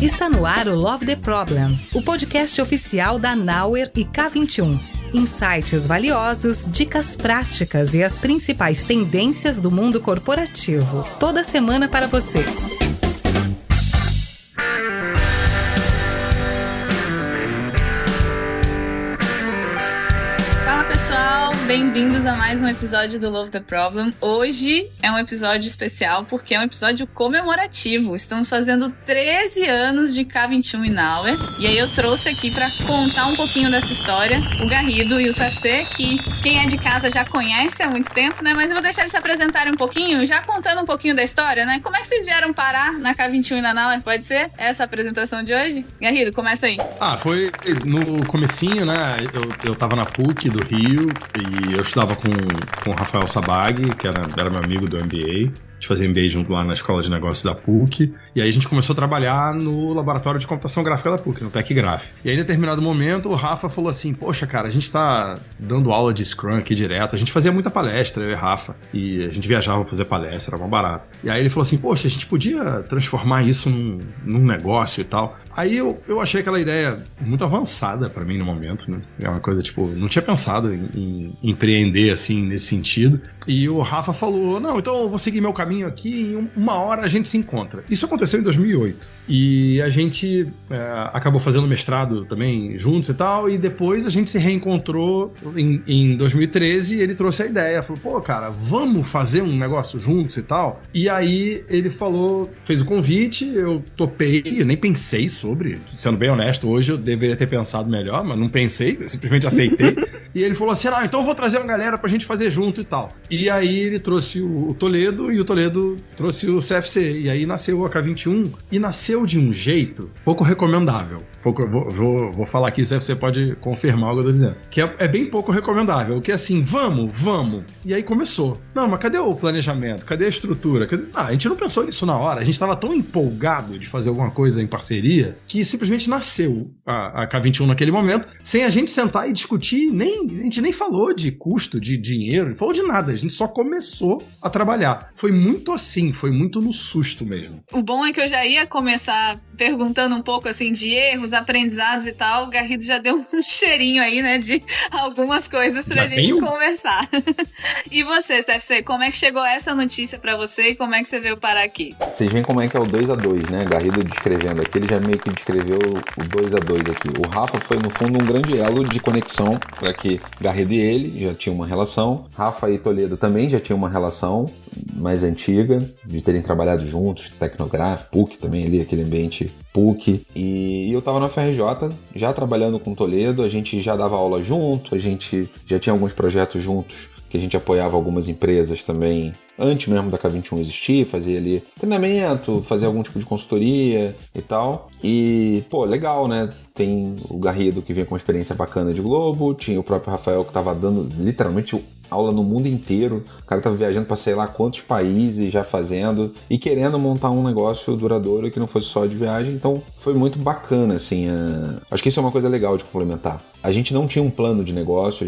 Está no ar o Love the Problem, o podcast oficial da Knauer e K21. Insights valiosos, dicas práticas e as principais tendências do mundo corporativo. Toda semana para você. Fala pessoal, bem-vindos a mais um episódio do Love the Problem. Hoje é um episódio especial porque é um episódio comemorativo. Estamos fazendo 13 anos de K21 e Knauer. E aí eu trouxe aqui para contar um pouquinho dessa história o Garrido e o CFC, que quem é de casa já conhece há muito tempo, né? Mas eu vou deixar eles se apresentarem um pouquinho, já contando um pouquinho da história, né? Como é que vocês vieram parar na K21 e na Knauer? Pode ser essa a apresentação de hoje? Garrido, começa aí. Foi no comecinho, né? Eu tava na PUC do Rio e eu estudava com o Rafael Sabag, que era meu amigo do MBA. A gente fazia MBA junto lá na Escola de Negócios da PUC. E aí a gente começou a trabalhar no laboratório de computação gráfica da PUC, no TecGraph. E aí, em determinado momento, o Rafa falou assim, poxa, cara, a gente tá dando aula de Scrum aqui direto. A gente fazia muita palestra, eu e o Rafa. E a gente viajava pra fazer palestra, era mó barato. E aí ele falou assim, poxa, a gente podia transformar isso num negócio e tal. Aí eu achei aquela ideia muito avançada pra mim no momento, né? É uma coisa, tipo, não tinha pensado em empreender, assim, nesse sentido. E o Rafa falou, não, então eu vou seguir meu caminho aqui, em uma hora a gente se encontra. Isso aconteceu em 2008. E a gente acabou fazendo mestrado também juntos e tal, e depois a gente se reencontrou em 2013 e ele trouxe a ideia, falou, pô, cara, vamos fazer um negócio juntos e tal? E aí ele falou, fez o convite, eu topei, eu nem pensei sobre, sendo bem honesto, hoje eu deveria ter pensado melhor, mas não pensei, eu simplesmente aceitei. E ele falou assim, então eu vou trazer uma galera pra gente fazer junto e tal. E aí ele trouxe o Toledo e o Toledo trouxe o CFC. E aí nasceu a K21 e nasceu de um jeito pouco recomendável. Vou falar aqui, CFC pode confirmar o que eu tô dizendo. Que é bem pouco recomendável. Que é assim, vamos. E aí começou. Não, mas cadê o planejamento? Cadê a estrutura? A gente não pensou nisso na hora. A gente tava tão empolgado de fazer alguma coisa em parceria que simplesmente nasceu a K21 naquele momento, sem a gente sentar e discutir, a gente nem falou de custo, de dinheiro, não falou de nada, a gente só começou a trabalhar. Foi muito assim, foi muito no susto mesmo. O bom é que eu já ia começar perguntando um pouco assim de erros, aprendizados e tal. O Garrido já deu um cheirinho aí, né, de algumas coisas pra gente conversar. E você, CFC, como é que chegou essa notícia pra você e como é que você veio parar aqui? Vocês veem como é que é o 2-2, né? Garrido descrevendo aqui, ele já meio que descreveu o 2-2 aqui. O Rafa foi, no fundo, um grande elo de conexão para que Garrido e ele já tinham uma relação. Rafa e Toledo também já tinham uma relação mais antiga, de terem trabalhado juntos, Tecnograph, PUC também ali, aquele ambiente PUC. E eu tava na FRJ, já trabalhando com Toledo, a gente já dava aula junto, a gente já tinha alguns projetos juntos, que a gente apoiava algumas empresas também, antes mesmo da K21 existir, fazia ali treinamento, fazia algum tipo de consultoria e tal. E, pô, legal, né? Tem o Garrido que vinha com uma experiência bacana de Globo, tinha o próprio Rafael que tava dando literalmente aula no mundo inteiro, o cara tava viajando para sei lá quantos países já fazendo e querendo montar um negócio duradouro que não fosse só de viagem, então foi muito bacana, assim, acho que isso é uma coisa legal de complementar. A gente não tinha um plano de negócio,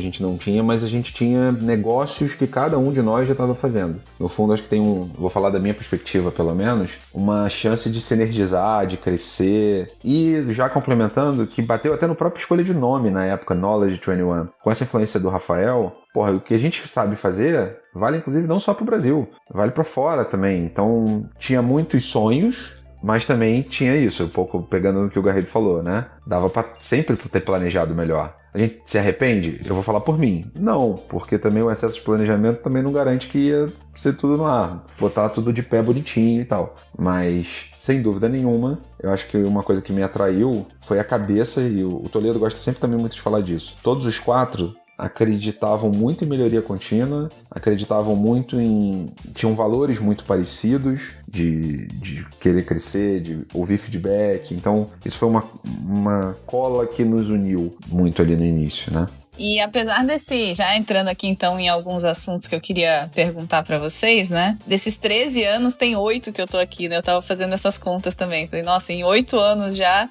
mas a gente tinha negócios que cada um de nós já estava fazendo. No fundo, acho que tem vou falar da minha perspectiva pelo menos, uma chance de sinergizar, de crescer e já complementando, que bateu até no próprio escolha de nome na época, Knowledge 21. Com essa influência do Rafael, o que a gente sabe fazer vale inclusive não só para o Brasil, vale para fora também. Então tinha muitos sonhos, mas também tinha isso, um pouco pegando no que o Garrido falou, né? Dava para sempre ter planejado melhor. A gente se arrepende? Eu vou falar por mim. Não, porque também o excesso de planejamento também não garante que ia ser tudo no ar, botar tudo de pé bonitinho e tal. Mas, sem dúvida nenhuma, eu acho que uma coisa que me atraiu foi a cabeça, e o Toledo gosta sempre também muito de falar disso. Todos os quatro acreditavam muito em melhoria contínua, acreditavam muito tinham valores muito parecidos de querer crescer, de ouvir feedback. Então, isso foi uma cola que nos uniu muito ali no início, né? E apesar já entrando aqui então em alguns assuntos que eu queria perguntar pra vocês, né? Desses 13 anos, tem 8 que eu tô aqui, né? Eu tava fazendo essas contas também. Falei, nossa, em 8 anos já,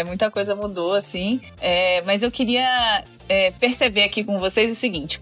muita coisa mudou, assim. Mas eu queria perceber aqui com vocês o seguinte,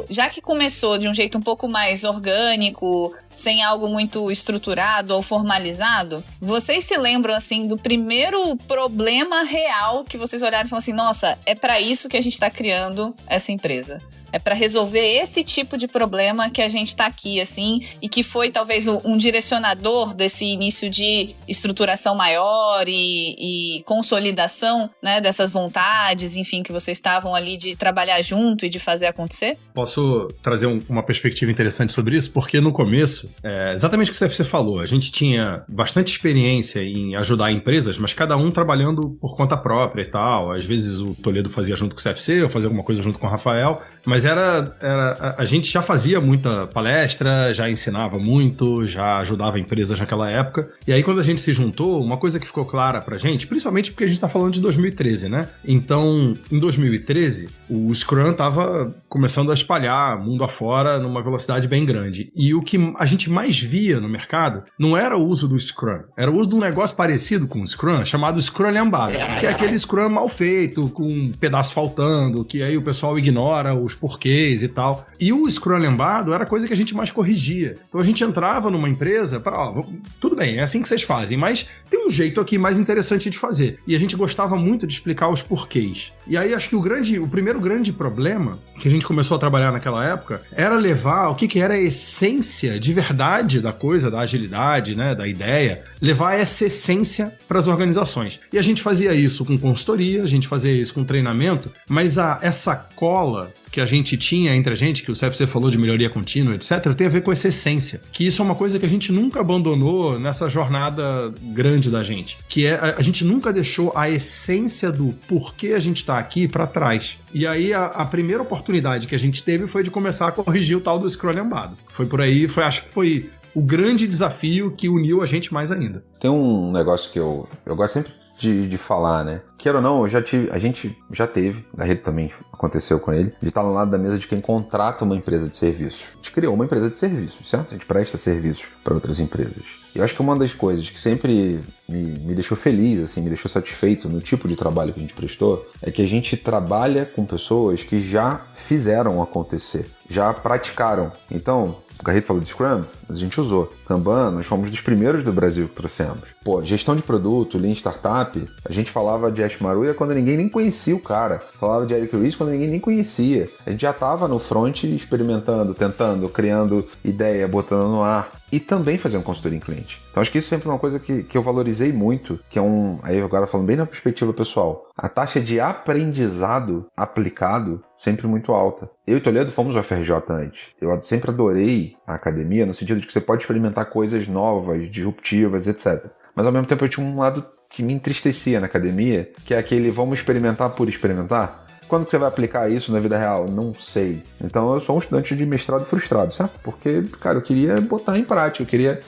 já que começou de um jeito um pouco mais orgânico, sem algo muito estruturado ou formalizado. Vocês se lembram, assim, do primeiro problema real que vocês olharam e falaram assim, nossa, é para isso que a gente está criando essa empresa? É para resolver esse tipo de problema que a gente tá aqui, assim, e que foi talvez um direcionador desse início de estruturação maior e consolidação, né, dessas vontades, enfim, que vocês estavam ali de trabalhar junto e de fazer acontecer? Posso trazer uma perspectiva interessante sobre isso? Porque no começo, exatamente o que você falou, a gente tinha bastante experiência em ajudar empresas, mas cada um trabalhando por conta própria e tal. Às vezes o Toledo fazia junto com o CFC, eu fazia alguma coisa junto com o Rafael, mas a gente já fazia muita palestra, já ensinava muito, já ajudava empresas naquela época. E aí, quando a gente se juntou, uma coisa que ficou clara pra gente, principalmente porque a gente tá falando de 2013, né? Então, em 2013, o Scrum tava começando a espalhar mundo afora numa velocidade bem grande. E o que a gente mais via no mercado não era o uso do Scrum, era o uso de um negócio parecido com o Scrum, chamado Scrum lambada, que é aquele Scrum mal feito, com um pedaço faltando, que aí o pessoal ignora os porquês e tal. E o Scrum lambado era a coisa que a gente mais corrigia. Então a gente entrava numa empresa para, tudo bem, é assim que vocês fazem, mas tem um jeito aqui mais interessante de fazer. E a gente gostava muito de explicar os porquês. E aí acho que o primeiro grande problema que a gente começou a trabalhar naquela época era levar o que era a essência de verdade da coisa, da agilidade, né, da ideia, levar essa essência para as organizações. E a gente fazia isso com consultoria, a gente fazia isso com treinamento, mas essa cola que a gente tinha entre a gente, que o CFC falou de melhoria contínua, etc., tem a ver com essa essência. Que isso é uma coisa que a gente nunca abandonou nessa jornada grande da gente. Que é, a gente nunca deixou a essência do porquê a gente está aqui para trás. E aí a primeira oportunidade que a gente teve foi de começar a corrigir o tal do Scrum lambado. Foi por aí, acho que foi o grande desafio que uniu a gente mais ainda. Tem um negócio que eu gosto sempre de falar, né? Queira ou não, a gente já teve, na rede também aconteceu com ele, de estar ao lado da mesa de quem contrata uma empresa de serviços. A gente criou uma empresa de serviços, certo? A gente presta serviços para outras empresas. E eu acho que uma das coisas que sempre me deixou feliz, assim, me deixou satisfeito no tipo de trabalho que a gente prestou, é que a gente trabalha com pessoas que já fizeram acontecer, já praticaram. Então, o Garrido falou de Scrum, mas a gente usou. Kanban, nós fomos dos primeiros do Brasil que trouxemos. Pô, gestão de produto, Lean Startup, a gente falava de Ash Maruya quando ninguém nem conhecia o cara. Falava de Eric Ries quando ninguém nem conhecia. A gente já estava no front experimentando, tentando, criando ideia, botando no ar. E também fazendo consultoria em cliente. Então acho que isso sempre é uma coisa que eu valorizei muito, que é aí agora falando bem na perspectiva pessoal, a taxa de aprendizado aplicado sempre muito alta. Eu e Toledo fomos ao FRJ antes. Eu sempre adorei a academia, no sentido de que você pode experimentar coisas novas, disruptivas, etc. Mas ao mesmo tempo eu tinha um lado que me entristecia na academia, que é aquele vamos experimentar por experimentar. Quando que você vai aplicar isso na vida real? Não sei. Então eu sou um estudante de mestrado frustrado, certo? Porque, cara, eu queria botar em prática, eu queria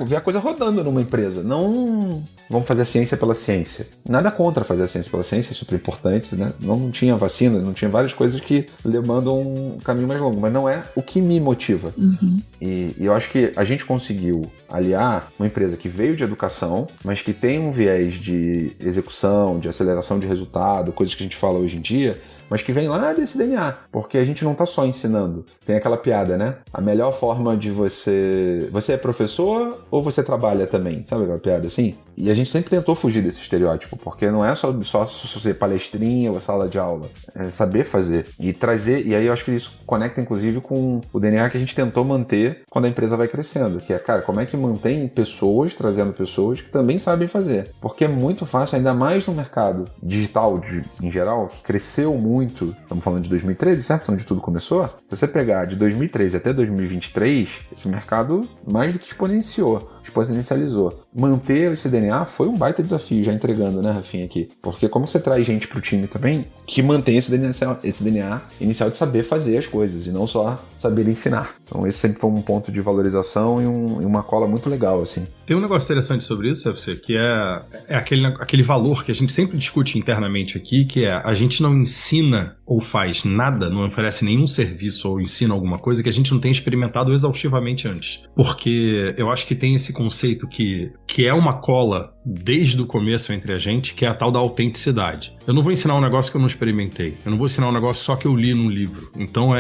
ver a coisa rodando numa empresa, não vamos fazer a ciência pela ciência. Nada contra fazer a ciência pela ciência, é super importante, né? Não tinha vacina, não tinha várias coisas que demandam um caminho mais longo, mas não é o que me motiva. Uhum. E eu acho que a gente conseguiu aliar uma empresa que veio de educação, mas que tem um viés de execução, de aceleração de resultado, coisas que a gente fala hoje em dia, mas que vem lá desse DNA, porque a gente não tá só ensinando. Tem aquela piada, né? A melhor forma de você é professor ou você trabalha também? Sabe aquela piada assim? E a gente sempre tentou fugir desse estereótipo, porque não é só ser palestrinha ou sala de aula. É saber fazer e trazer, e aí eu acho que isso conecta inclusive com o DNA que a gente tentou manter quando a empresa vai crescendo, que é, cara, como é que mantém pessoas, trazendo pessoas que também sabem fazer? Porque é muito fácil, ainda mais no mercado digital em geral, que cresceu muito, estamos falando de 2013, certo? Onde tudo começou. Se você pegar de 2013 até 2023, esse mercado mais do que exponencializou. Manter esse DNA foi um baita desafio, já entregando, né, Rafinha, aqui. Porque como você traz gente pro time também que mantém esse DNA inicial de saber fazer as coisas e não só saber ensinar. Então esse sempre foi um ponto de valorização e uma cola muito legal, assim. Tem um negócio interessante sobre isso, CFC, que é aquele valor que a gente sempre discute internamente aqui, que é a gente não ensina ou faz nada, não oferece nenhum serviço ou ensina alguma coisa que a gente não tenha experimentado exaustivamente antes. Porque eu acho que tem esse conceito que que é uma cola desde o começo entre a gente, que é a tal da autenticidade. Eu não vou ensinar um negócio que eu não experimentei. Eu não vou ensinar um negócio só que eu li num livro. Então,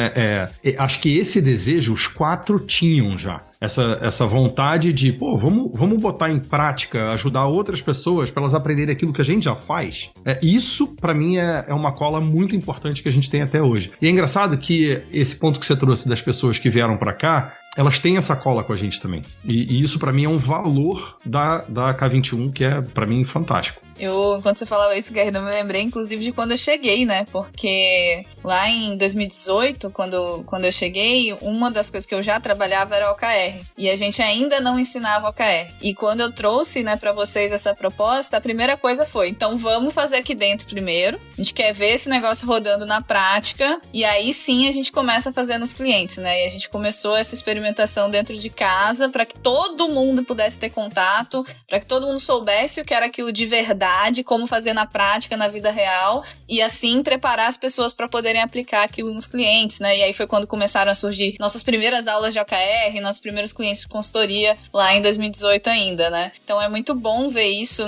acho que esse desejo, os 4 tinham já. Essa vontade de, vamos botar em prática, ajudar outras pessoas para elas aprenderem aquilo que a gente já faz. Isso, para mim, é uma cola muito importante que a gente tem até hoje. E é engraçado que esse ponto que você trouxe das pessoas que vieram para cá, elas têm essa cola com a gente também. E isso, para mim, é um valor da K21 que é, para mim, fantástico. Enquanto você falava isso, Garrido, eu me lembrei, inclusive, de quando eu cheguei, né? Porque lá em 2018, quando eu cheguei, uma das coisas que eu já trabalhava era o OKR. E a gente ainda não ensinava OKR. E quando eu trouxe, né, pra vocês essa proposta, a primeira coisa foi, então vamos fazer aqui dentro primeiro. A gente quer ver esse negócio rodando na prática. E aí sim a gente começa a fazer nos clientes, né? E a gente começou essa experimentação dentro de casa para que todo mundo pudesse ter contato, para que todo mundo soubesse o que era aquilo de verdade, como fazer na prática, na vida real, e assim preparar as pessoas para poderem aplicar aquilo nos clientes, né? E aí foi quando começaram a surgir nossas primeiras aulas de OKR, nossos primeiros clientes de consultoria lá em 2018 ainda, né? Então é muito bom ver isso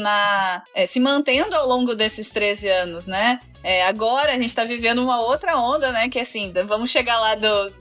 se mantendo ao longo desses 13 anos, né? Agora a gente tá vivendo uma outra onda, né? Que assim, vamos chegar lá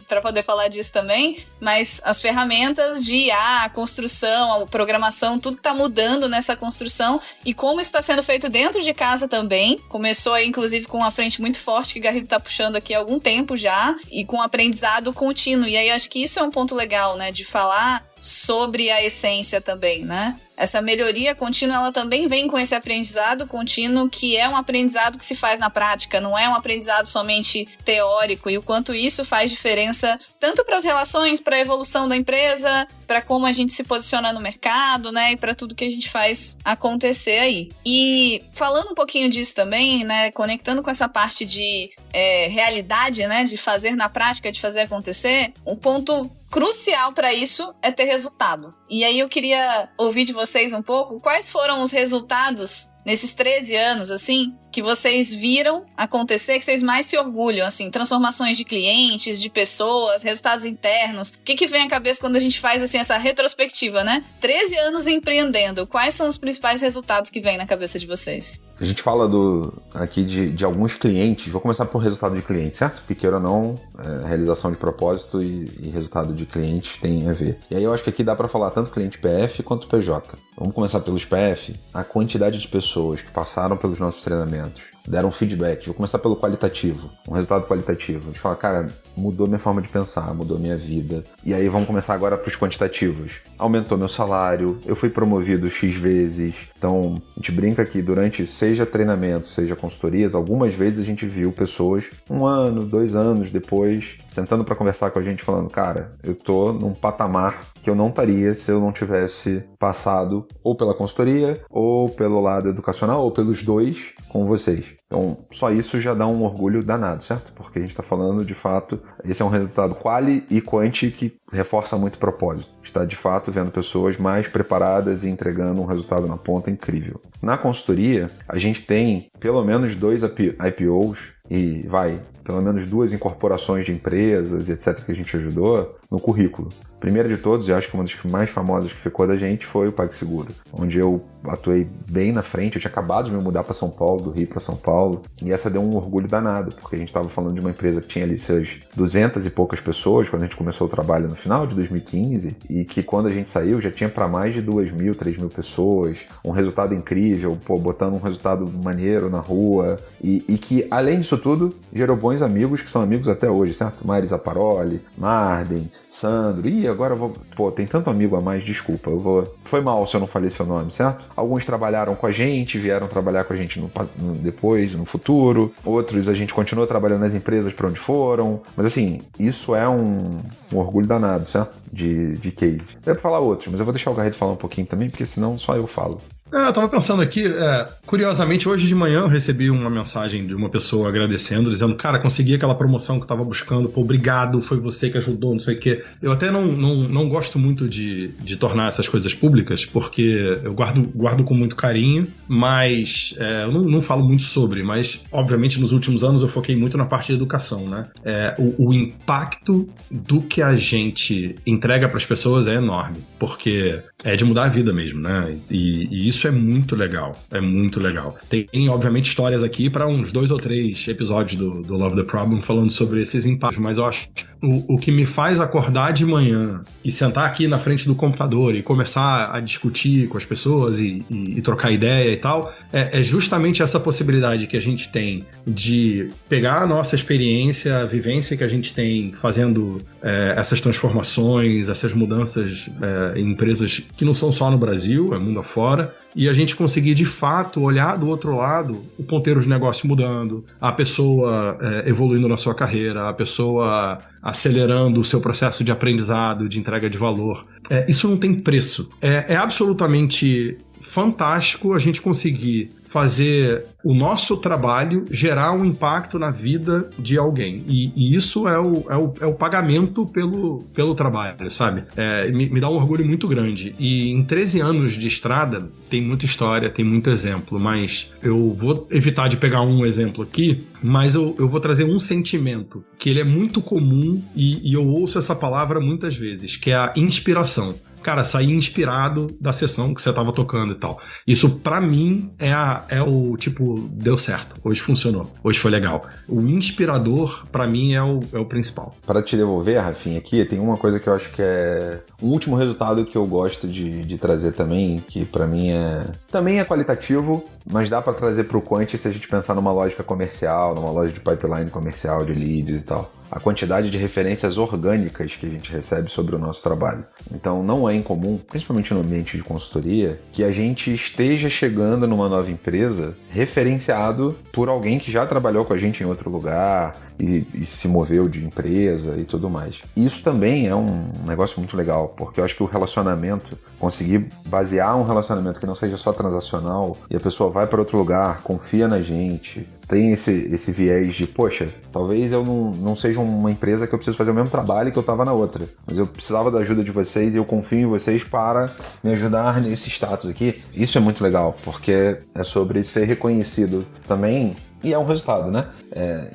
para poder falar disso também, mas as ferramentas de IA, a construção, a programação, tudo que tá mudando nessa construção e como isso tá sendo feito dentro de casa também. Começou aí, inclusive, com uma frente muito forte que o Garrido tá puxando aqui há algum tempo já, e com aprendizado contínuo. E aí acho que isso é um ponto legal, né? De falar sobre a essência também, né? Essa melhoria contínua, ela também vem com esse aprendizado contínuo, que é um aprendizado que se faz na prática, não é um aprendizado somente teórico, e o quanto isso faz diferença tanto para as relações, para a evolução da empresa, para como a gente se posiciona no mercado, né, e para tudo que a gente faz acontecer aí. E falando um pouquinho disso também, né, conectando com essa parte de realidade, né, de fazer na prática, de fazer acontecer, um ponto crucial para isso é ter resultado. E aí eu queria ouvir de vocês um pouco quais foram os resultados nesses 13 anos, assim, que vocês viram acontecer, que vocês mais se orgulham, assim, transformações de clientes, de pessoas, resultados internos. O que vem à cabeça quando a gente faz, assim, essa retrospectiva, né? 13 anos empreendendo, quais são os principais resultados que vêm na cabeça de vocês? A gente fala aqui de alguns clientes, vou começar por resultado de cliente, certo? Porque queira ou não, realização de propósito e resultado de clientes tem a ver. E aí eu acho que aqui dá para falar tanto cliente PF quanto PJ. Vamos começar pelos PF. A quantidade de pessoas que passaram pelos nossos treinamentos, deram feedback. Vou começar pelo qualitativo, um resultado qualitativo. A gente fala, cara, mudou minha forma de pensar, mudou minha vida. E aí vamos começar agora para os quantitativos. Aumentou meu salário, eu fui promovido X vezes. Então, a gente brinca que durante, seja treinamento, seja consultorias, algumas vezes a gente viu pessoas 1 ano, 2 anos depois, sentando para conversar com a gente, falando, cara, eu tô num patamar que eu não estaria se eu não tivesse passado ou pela consultoria, ou pelo lado educacional, ou pelos dois com vocês. Então, só isso já dá um orgulho danado, certo? Porque a gente está falando, de fato, esse é um resultado quali e quanti que reforça muito o propósito. Está, de fato, vendo pessoas mais preparadas e entregando um resultado na ponta incrível. Na consultoria, a gente tem pelo menos 2 IPOs e pelo menos 2 incorporações de empresas, etc., que a gente ajudou no currículo. Primeiro de todos, eu acho que uma das mais famosas que ficou da gente foi o PagSeguro, onde eu atuei bem na frente. Eu tinha acabado de me mudar para São Paulo, do Rio para São Paulo, e essa deu um orgulho danado, porque a gente estava falando de uma empresa que tinha ali seus 200 e poucas pessoas quando a gente começou o trabalho no final de 2015, e que quando a gente saiu já tinha para mais de 2.000, 3.000 pessoas, um resultado incrível, botando um resultado maneiro na rua, e que, além disso tudo, gerou bons amigos, que são amigos até hoje, certo? Mari Zaparoli, Marden, Sandro, agora eu vou... tem tanto amigo a mais, desculpa, foi mal se eu não falei seu nome, certo? Alguns trabalharam com a gente, vieram trabalhar com a gente depois, no futuro, outros a gente continuou trabalhando nas empresas para onde foram, mas assim, isso é um orgulho danado, certo? De case. Deve falar outros, mas eu vou deixar o Garrido falar um pouquinho também, porque senão só eu falo. Eu tava pensando aqui, curiosamente, hoje de manhã eu recebi uma mensagem de uma pessoa agradecendo, dizendo, cara, consegui aquela promoção que eu tava buscando, pô, obrigado, foi você que ajudou, não sei o quê. Eu até não gosto muito de tornar essas coisas públicas, porque eu guardo com muito carinho, mas eu não falo muito sobre, mas, obviamente, nos últimos anos eu foquei muito na parte de educação, né? O impacto do que a gente entrega pras pessoas é enorme, porque é de mudar a vida mesmo, né? E isso é muito legal, Tem, obviamente, histórias aqui para uns 2 ou 3 episódios do Love the Problem falando sobre esses impactos, mas eu acho que o que me faz acordar de manhã e sentar aqui na frente do computador e começar a discutir com as pessoas e trocar ideia e tal, é justamente essa possibilidade que a gente tem de pegar a nossa experiência, a vivência que a gente tem fazendo essas transformações, essas mudanças em empresas que não são só no Brasil, é mundo afora, e a gente conseguir, de fato, olhar do outro lado o ponteiro de negócio mudando, a pessoa evoluindo na sua carreira, a pessoa acelerando o seu processo de aprendizado, de entrega de valor. Isso não tem preço. É absolutamente fantástico a gente conseguir fazer o nosso trabalho gerar um impacto na vida de alguém. E isso é o pagamento pelo trabalho, sabe? Me dá um orgulho muito grande. E em 13 anos de estrada, tem muita história, tem muito exemplo, mas eu vou evitar de pegar um exemplo aqui, mas eu vou trazer um sentimento que ele é muito comum e eu ouço essa palavra muitas vezes, que é a inspiração. Cara, sair inspirado da sessão que você tava tocando e tal. Isso, pra mim, é o tipo, deu certo. Hoje funcionou. Hoje foi legal. O inspirador, pra mim, é o principal. Para te devolver, Rafinha, aqui, tem uma coisa que eu acho que é um último resultado que eu gosto de trazer também, que pra mim também é qualitativo, mas dá pra trazer pro Quant se a gente pensar numa lógica comercial, numa loja de pipeline comercial, de leads e tal. A quantidade de referências orgânicas que a gente recebe sobre o nosso trabalho. Então não é incomum, principalmente no ambiente de consultoria, que a gente esteja chegando numa nova empresa referenciado por alguém que já trabalhou com a gente em outro lugar e se moveu de empresa e tudo mais. Isso também é um negócio muito legal, porque eu acho que o relacionamento, conseguir basear um relacionamento que não seja só transacional e a pessoa vai para outro lugar, confia na gente, tem esse viés de, poxa, talvez eu não seja uma empresa que eu preciso fazer o mesmo trabalho que eu estava na outra, mas eu precisava da ajuda de vocês e eu confio em vocês para me ajudar nesse status aqui. Isso é muito legal, porque é sobre ser reconhecido também. E é um resultado, né?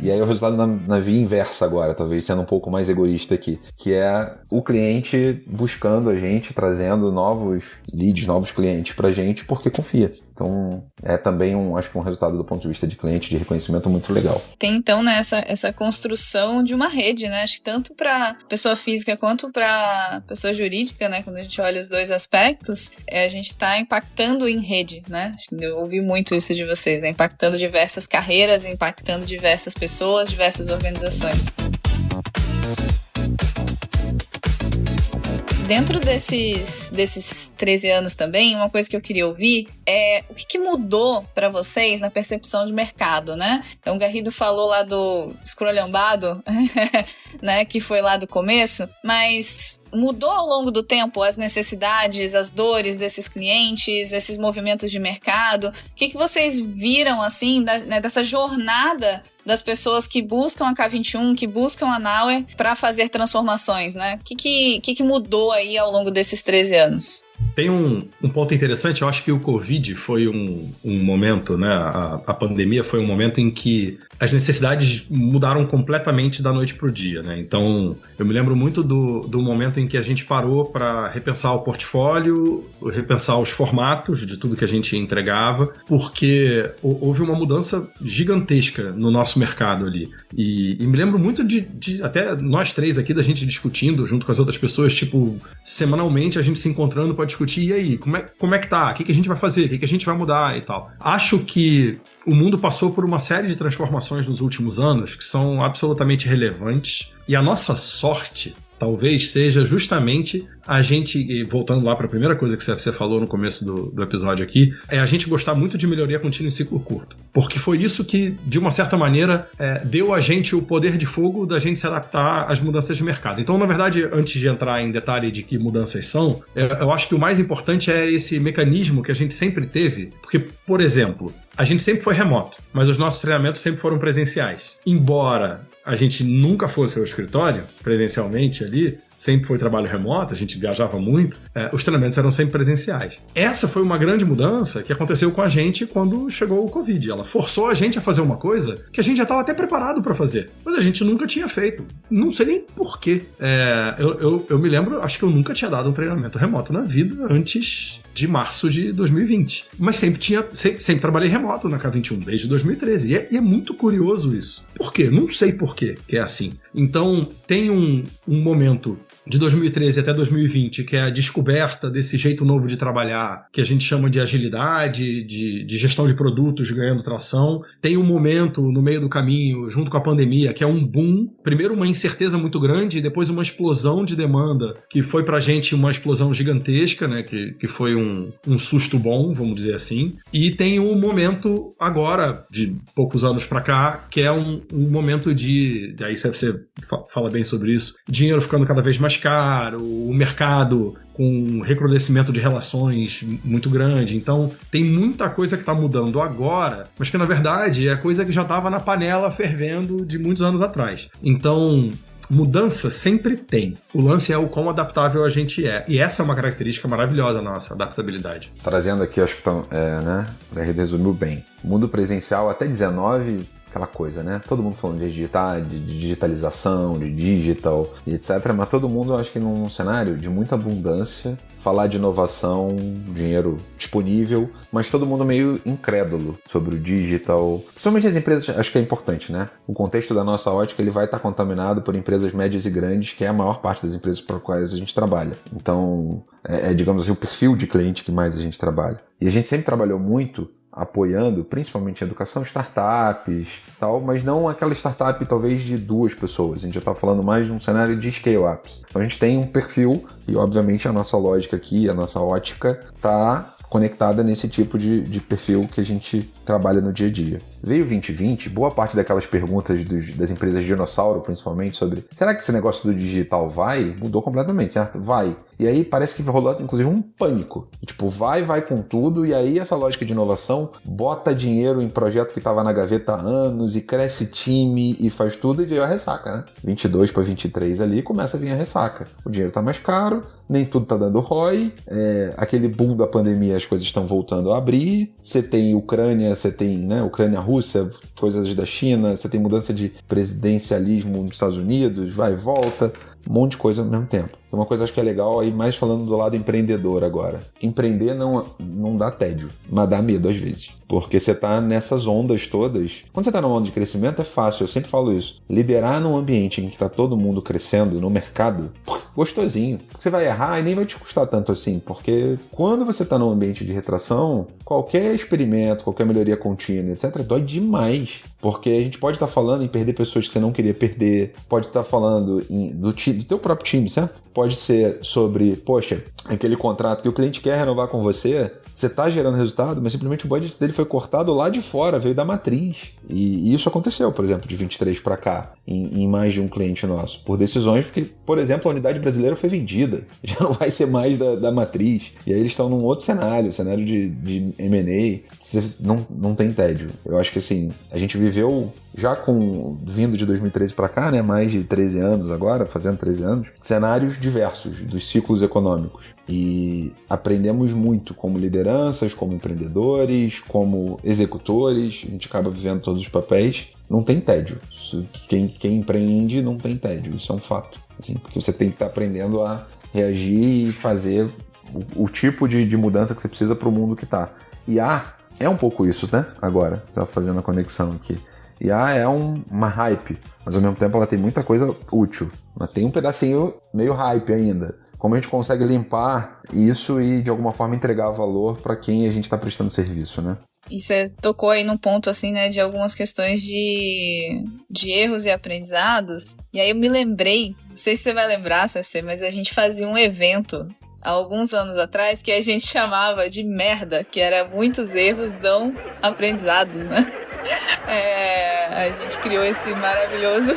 E aí o resultado na via inversa agora, talvez sendo um pouco mais egoísta aqui, que é o cliente buscando a gente, trazendo novos leads, novos clientes pra gente, porque confia. Então, é também acho que um resultado do ponto de vista de cliente, de reconhecimento muito legal. Tem, então, né, essa construção de uma rede, né? Acho que tanto para pessoa física quanto para pessoa jurídica, né? Quando a gente olha os dois aspectos, a gente está impactando em rede, né? Acho que eu ouvi muito isso de vocês, né? Impactando diversas carreiras, impactando diversas pessoas, diversas organizações. Dentro desses 13 anos também, uma coisa que eu queria ouvir é o que mudou para vocês na percepção de mercado, né? Então, o Garrido falou lá do escrolhambado, né, que foi lá do começo, mas mudou ao longo do tempo as necessidades, as dores desses clientes, esses movimentos de mercado? O que vocês viram, assim, dessa jornada das pessoas que buscam a K21, que buscam a Noware para fazer transformações, né? O que mudou aí ao longo desses 13 anos? Tem um ponto interessante, eu acho que o Covid foi um momento, né? A pandemia foi um momento em que as necessidades mudaram completamente da noite pro dia, né? Então, eu me lembro muito do momento em que a gente parou para repensar o portfólio, repensar os formatos de tudo que a gente entregava, porque houve uma mudança gigantesca no nosso mercado ali. E me lembro muito de até nós três aqui, da gente discutindo junto com as outras pessoas, tipo, semanalmente a gente se encontrando para discutir, e aí, como é que tá? O que a gente vai fazer? O que a gente vai mudar e tal. Acho que o mundo passou por uma série de transformações nos últimos anos que são absolutamente relevantes, e a nossa sorte talvez seja justamente a gente, voltando lá para a primeira coisa que você falou no começo do episódio aqui, é a gente gostar muito de melhoria contínua em ciclo curto. Porque foi isso que, de uma certa maneira, deu a gente o poder de fogo da gente se adaptar às mudanças de mercado. Então, na verdade, antes de entrar em detalhe de que mudanças são, eu acho que o mais importante é esse mecanismo que a gente sempre teve. Porque, por exemplo, a gente sempre foi remoto, mas os nossos treinamentos sempre foram presenciais. Embora a gente nunca fosse ao escritório, presencialmente ali, sempre foi trabalho remoto, a gente viajava muito, os treinamentos eram sempre presenciais. Essa foi uma grande mudança que aconteceu com a gente quando chegou o Covid. Ela forçou a gente a fazer uma coisa que a gente já estava até preparado para fazer, mas a gente nunca tinha feito. Não sei nem porquê. Eu me lembro, acho que eu nunca tinha dado um treinamento remoto na vida antes de março de 2020. Mas sempre trabalhei remoto na K21, desde 2013. E é muito curioso isso. Por quê? Não sei por quê que é assim. Então, tem um momento de 2013 até 2020, que é a descoberta desse jeito novo de trabalhar, que a gente chama de agilidade, de gestão de produtos ganhando tração. Tem um momento no meio do caminho, junto com a pandemia, que é um boom. Primeiro uma incerteza muito grande, e depois uma explosão de demanda, que foi pra gente uma explosão gigantesca, né? Que foi um susto bom, vamos dizer assim. E tem um momento agora, de poucos anos pra cá, que é um momento de... Aí você fala bem sobre isso. Dinheiro ficando cada vez mais caro, o mercado com um recrudescimento de relações muito grande. Então, tem muita coisa que está mudando agora, mas que, na verdade, é coisa que já estava na panela fervendo de muitos anos atrás. Então, mudança sempre tem. O lance é o quão adaptável a gente é. E essa é uma característica maravilhosa nossa, adaptabilidade. Trazendo aqui, acho que né? O Garrido resumiu bem. Mundo presencial até 19... aquela coisa, né? Todo mundo falando de digitalização, de digital e etc. Mas todo mundo, acho que num cenário de muita abundância, falar de inovação, dinheiro disponível, mas todo mundo meio incrédulo sobre o digital. Principalmente as empresas, acho que é importante, né? O contexto da nossa ótica, ele vai estar contaminado por empresas médias e grandes, que é a maior parte das empresas para as quais a gente trabalha. Então, digamos assim, o perfil de cliente que mais a gente trabalha. E a gente sempre trabalhou muito apoiando, principalmente em educação, startups e tal, mas não aquela startup talvez de 2 pessoas. A gente já está falando mais de um cenário de scale-ups. Então a gente tem um perfil e, obviamente, a nossa lógica aqui, a nossa ótica está conectada nesse tipo de perfil que a gente trabalha no dia a dia. Veio 2020, boa parte daquelas perguntas das empresas dinossauro, principalmente, sobre será que esse negócio do digital vai? Mudou completamente, certo? Vai. E aí parece que rolou, inclusive, um pânico. Tipo, vai com tudo, e aí essa lógica de inovação bota dinheiro em projeto que estava na gaveta há anos, e cresce time, e faz tudo, e veio a ressaca, né? 22 para 23 ali, começa a vir a ressaca. O dinheiro tá mais caro, nem tudo tá dando ROI, aquele boom da pandemia, as coisas estão voltando a abrir, você tem Ucrânia, você tem, né, Ucrânia-Rússia, coisas da China, você tem mudança de presidencialismo nos Estados Unidos, vai e volta, um monte de coisa ao mesmo tempo. Uma coisa acho que é legal, aí mais falando do lado empreendedor agora. Empreender não dá tédio, mas dá medo às vezes. Porque você tá nessas ondas todas. Quando você tá numa onda de crescimento é fácil, eu sempre falo isso. Liderar num ambiente em que tá todo mundo crescendo no mercado, gostosinho. Você vai errar e nem vai te custar tanto assim, porque quando você tá num ambiente de retração, qualquer experimento, qualquer melhoria contínua, etc., dói demais. Porque a gente pode estar falando em perder pessoas que você não queria perder, pode estar falando do teu próprio time, certo? Pode ser sobre, poxa, aquele contrato que o cliente quer renovar com você, você está gerando resultado, mas simplesmente o budget dele foi cortado lá de fora, veio da matriz. E isso aconteceu, por exemplo, de 23 para cá, em mais de um cliente nosso, por decisões, porque, por exemplo, a unidade brasileira foi vendida, já não vai ser mais da matriz. E aí eles estão num outro cenário de M&A, você não tem tédio. Eu acho que assim, a gente viveu já vindo de 2013 para cá, né, mais de 13 anos agora, fazendo 13 anos, cenários diversos dos ciclos econômicos. E aprendemos muito como lideranças, como empreendedores, como executores, a gente acaba vivendo todos os papéis. Não tem tédio. Quem empreende não tem tédio, isso é um fato. Assim, porque você tem que estar aprendendo a reagir e fazer o tipo de mudança que você precisa para o mundo que está. IA é um pouco isso, né? Agora, tá fazendo a conexão aqui. IA é uma hype, mas ao mesmo tempo ela tem muita coisa útil. Mas tem um pedacinho meio hype ainda. Como a gente consegue limpar isso e de alguma forma entregar valor para quem a gente está prestando serviço, né? E você tocou aí num ponto, assim, né, de algumas questões de erros e aprendizados. E aí eu me lembrei, não sei se você vai lembrar, CC, mas a gente fazia um evento há alguns anos atrás que a gente chamava de merda, que era muitos erros dão aprendizados, né? A gente criou esse maravilhoso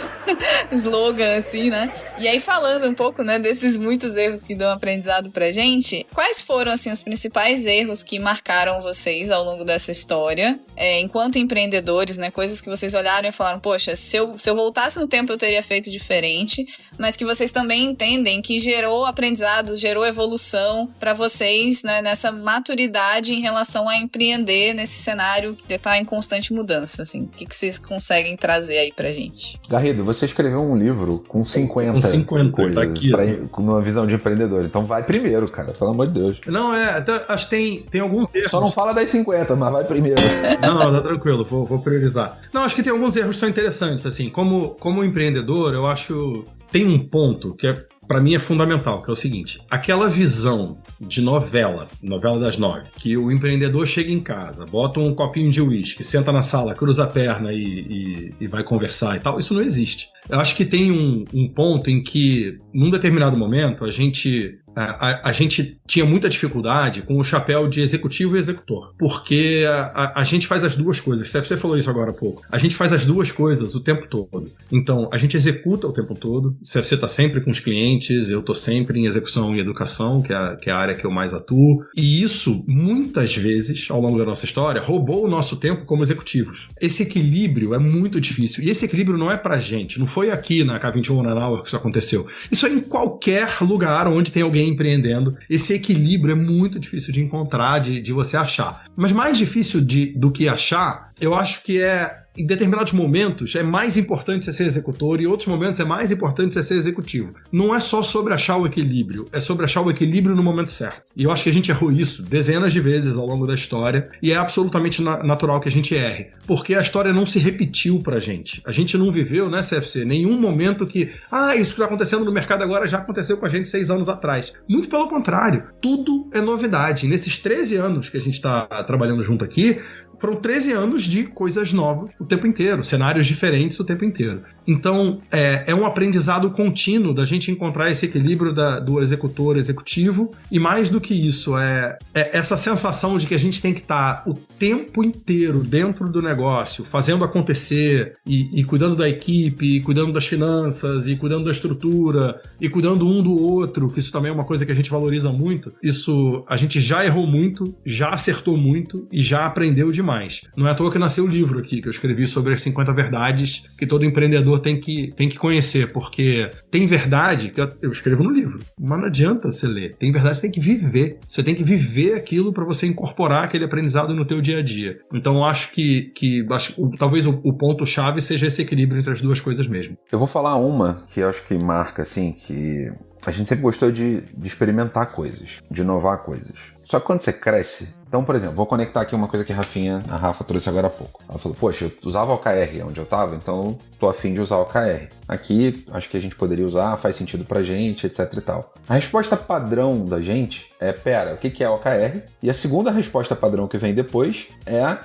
slogan, assim, né? E aí, falando um pouco, né, desses muitos erros que dão aprendizado pra gente, quais foram, assim, os principais erros que marcaram vocês ao longo dessa história, enquanto empreendedores, né? Coisas que vocês olharam e falaram, poxa, se eu voltasse no tempo eu teria feito diferente, mas que vocês também entendem que gerou aprendizado, gerou evolução pra vocês, né, nessa maturidade em relação a empreender nesse cenário que tá em constante mudança, assim. O que vocês conseguem trazer aí pra gente? Garrido, você escreveu um livro com 50 coisas tá aqui, assim. numa visão de empreendedor. Então vai primeiro, cara, pelo amor de Deus. Não, até, acho que tem alguns erros. Só não fala das 50, mas vai primeiro. Não, tá tranquilo, vou priorizar. Não, acho que tem alguns erros que são interessantes, assim. Como empreendedor, eu acho... Tem um ponto que pra mim é fundamental, que é o seguinte: aquela visão de novela das 9, que o empreendedor chega em casa, bota um copinho de uísque, senta na sala, cruza a perna e vai conversar e tal, isso não existe. Eu acho que tem um ponto em que, num determinado momento, a gente tinha muita dificuldade com o chapéu de executivo e executor, porque a gente faz as duas coisas. Você falou isso agora há pouco. A gente faz as duas coisas o tempo todo. Então, a gente executa o tempo todo. Você está sempre com os clientes, eu estou sempre em execução e educação, que é a área que eu mais atuo. E isso, muitas vezes, ao longo da nossa história, roubou o nosso tempo como executivos. Esse equilíbrio é muito difícil. E esse equilíbrio não é pra gente. Não foi aqui na K21 ou na Nauer que isso aconteceu. Isso é em qualquer lugar onde tem alguém empreendendo. Esse equilíbrio é muito difícil de encontrar, de você achar. Mas mais difícil do que achar, eu acho que em determinados momentos é mais importante você ser executor e em outros momentos é mais importante você ser executivo. Não é só sobre achar o equilíbrio, é sobre achar o equilíbrio no momento certo. E eu acho que a gente errou isso dezenas de vezes ao longo da história e é absolutamente natural que a gente erre, porque a história não se repetiu pra gente. A gente não viveu, né, CFC, nenhum momento que, isso que está acontecendo no mercado agora já aconteceu com a gente 6 anos atrás. Muito pelo contrário, tudo é novidade. Nesses 13 anos que a gente está trabalhando junto aqui, foram 13 anos de coisas novas o tempo inteiro, cenários diferentes o tempo inteiro. Então, é um aprendizado contínuo da gente encontrar esse equilíbrio do executor executivo e mais do que isso, é essa sensação de que a gente tem que estar o tempo inteiro dentro do negócio, fazendo acontecer e cuidando da equipe, e cuidando das finanças, e cuidando da estrutura, e cuidando um do outro, que isso também é uma coisa que a gente valoriza muito. Isso a gente já errou muito, já acertou muito e já aprendeu demais. Não é à toa que nasceu o livro aqui, que eu escrevi sobre as 50 verdades que todo empreendedor tem que conhecer, porque tem verdade que eu escrevo no livro, mas não adianta você ler. Tem verdade que você tem que viver. Você tem que viver aquilo para você incorporar aquele aprendizado no teu dia a dia. Então eu acho que talvez o ponto-chave seja esse equilíbrio entre as duas coisas mesmo. Eu vou falar uma que eu acho que marca, assim, que a gente sempre gostou de experimentar coisas, de inovar coisas. Só que quando você cresce... Então, por exemplo, vou conectar aqui uma coisa que a Rafa trouxe agora há pouco. Ela falou, poxa, eu usava OKR onde eu estava, então tô a fim de usar OKR. Aqui, acho que a gente poderia usar, faz sentido pra gente, etc e tal. A resposta padrão da gente é, o que é OKR? E a segunda resposta padrão que vem depois é,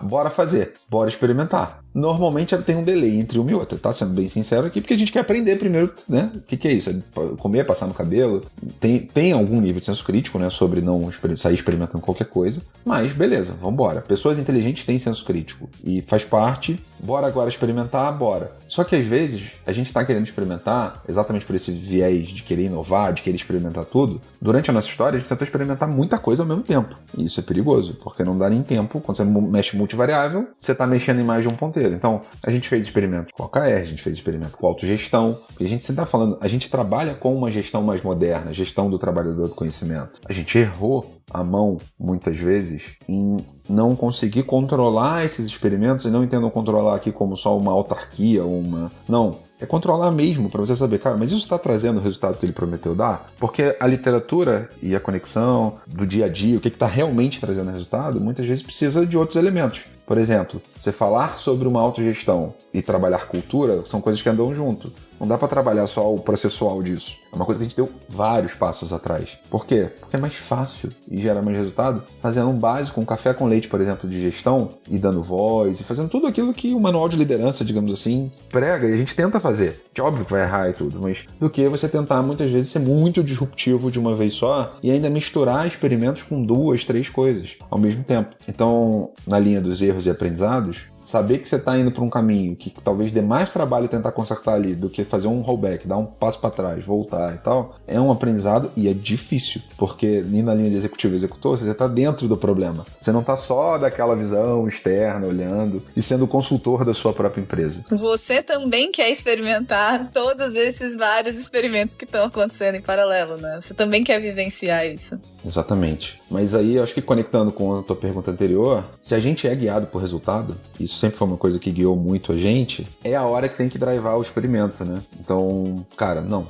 bora fazer, bora experimentar. Normalmente tem um delay entre uma e outra, tá? Sendo bem sincero aqui, porque a gente quer aprender primeiro, né? O que é isso? Comer, passar no cabelo. Tem algum nível de senso crítico, né? Sobre não sair experimentando qualquer coisa. Mas, beleza, vambora. Pessoas inteligentes têm senso crítico. E faz parte, bora agora experimentar, bora. Só que às vezes a gente tá querendo experimentar, exatamente por esse viés de querer inovar, de querer experimentar tudo. Durante a nossa história, a gente tentou experimentar muita coisa ao mesmo tempo. E isso é perigoso, porque não dá nem tempo. Quando você mexe multivariável, você tá mexendo em mais de um ponteiro. Então, a gente fez experimento com OKR, a gente fez experimento com autogestão, porque a gente sempre tá falando, a gente trabalha com uma gestão mais moderna, gestão do trabalhador do conhecimento. A gente errou a mão, muitas vezes, em não conseguir controlar esses experimentos e não entendam controlar aqui como só uma autarquia ou uma... Não, é controlar mesmo, para você saber, cara, mas isso está trazendo o resultado que ele prometeu dar? Porque a literatura e a conexão do dia a dia, o que está realmente trazendo resultado, muitas vezes precisa de outros elementos. Por exemplo, você falar sobre uma autogestão e trabalhar cultura são coisas que andam junto. Não dá para trabalhar só o processual disso. É uma coisa que a gente deu vários passos atrás. Por quê? Porque é mais fácil e gera mais resultado fazendo um básico, um café com leite, por exemplo, de gestão, e dando voz, e fazendo tudo aquilo que o manual de liderança, digamos assim, prega, e a gente tenta fazer. Que é óbvio que vai errar e tudo, mas do que você tentar muitas vezes ser muito disruptivo de uma vez só e ainda misturar experimentos com 2, 3 coisas ao mesmo tempo. Então, na linha dos erros e aprendizados, saber que você está indo para um caminho que talvez dê mais trabalho tentar consertar ali do que fazer um rollback, dar um passo para trás, voltar e tal, é um aprendizado e é difícil, porque indo na linha de executivo e executor, você está dentro do problema. Você não está só daquela visão externa, olhando e sendo consultor da sua própria empresa. Você também quer experimentar todos esses vários experimentos que estão acontecendo em paralelo, né? Você também quer vivenciar isso. Exatamente. Mas aí, eu acho que conectando com a tua pergunta anterior, se a gente é guiado por resultado, isso sempre foi uma coisa que guiou muito a gente, é a hora que tem que drivar o experimento, né? Então, cara, não,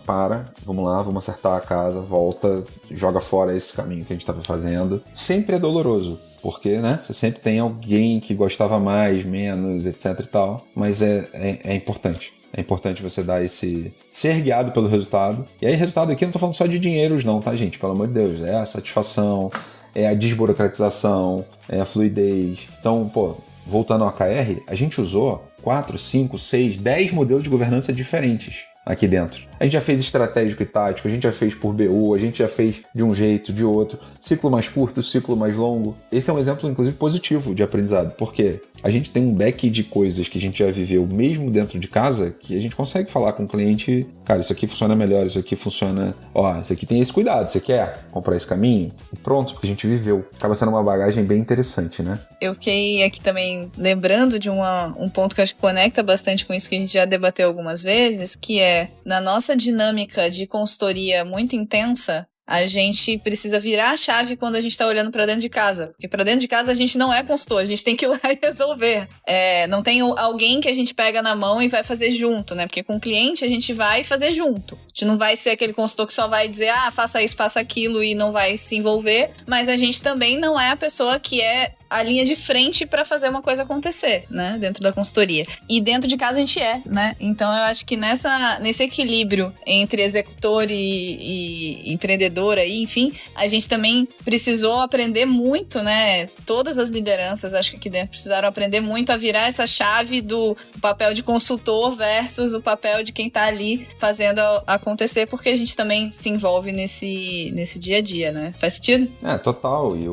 vamos lá, vamos acertar a casa, volta, joga fora esse caminho que a gente estava fazendo. Sempre é doloroso, porque, né, você sempre tem alguém que gostava mais, menos, etc e tal, mas é importante. É importante você dar ser guiado pelo resultado. E aí, resultado aqui, eu não tô falando só de dinheiros não, tá, gente? Pelo amor de Deus, é a satisfação, é a desburocratização, é a fluidez. Então, voltando ao AKR, a gente usou 4, 5, 6, 10 modelos de governança diferentes aqui dentro. A gente já fez estratégico e tático, a gente já fez por BU, a gente já fez de um jeito, de outro, ciclo mais curto, ciclo mais longo. Esse é um exemplo, inclusive, positivo de aprendizado, porque a gente tem um back de coisas que a gente já viveu mesmo dentro de casa, que a gente consegue falar com o cliente, cara, isso aqui funciona melhor, isso aqui funciona, isso aqui tem esse cuidado, você quer comprar esse caminho? E pronto, porque a gente viveu. Acaba sendo uma bagagem bem interessante, né? Eu fiquei aqui também lembrando de um ponto que eu acho que conecta bastante com isso que a gente já debateu algumas vezes, que é, na nossa dinâmica de consultoria muito intensa, a gente precisa virar a chave quando a gente tá olhando pra dentro de casa. Porque pra dentro de casa a gente não é consultor, a gente tem que ir lá e resolver. Não tem alguém que a gente pega na mão e vai fazer junto, né? Porque com o cliente a gente vai fazer junto. A gente não vai ser aquele consultor que só vai dizer, faça isso, faça aquilo e não vai se envolver. Mas a gente também não é a pessoa que é a linha de frente pra fazer uma coisa acontecer, né? Dentro da consultoria. E dentro de casa a gente né? Então eu acho que nesse equilíbrio entre executor e empreendedor aí, enfim, a gente também precisou aprender muito, né? Todas as lideranças, acho que aqui dentro precisaram aprender muito a virar essa chave do papel de consultor versus o papel de quem tá ali fazendo acontecer, porque a gente também se envolve nesse dia a dia, né? Faz sentido? Total. E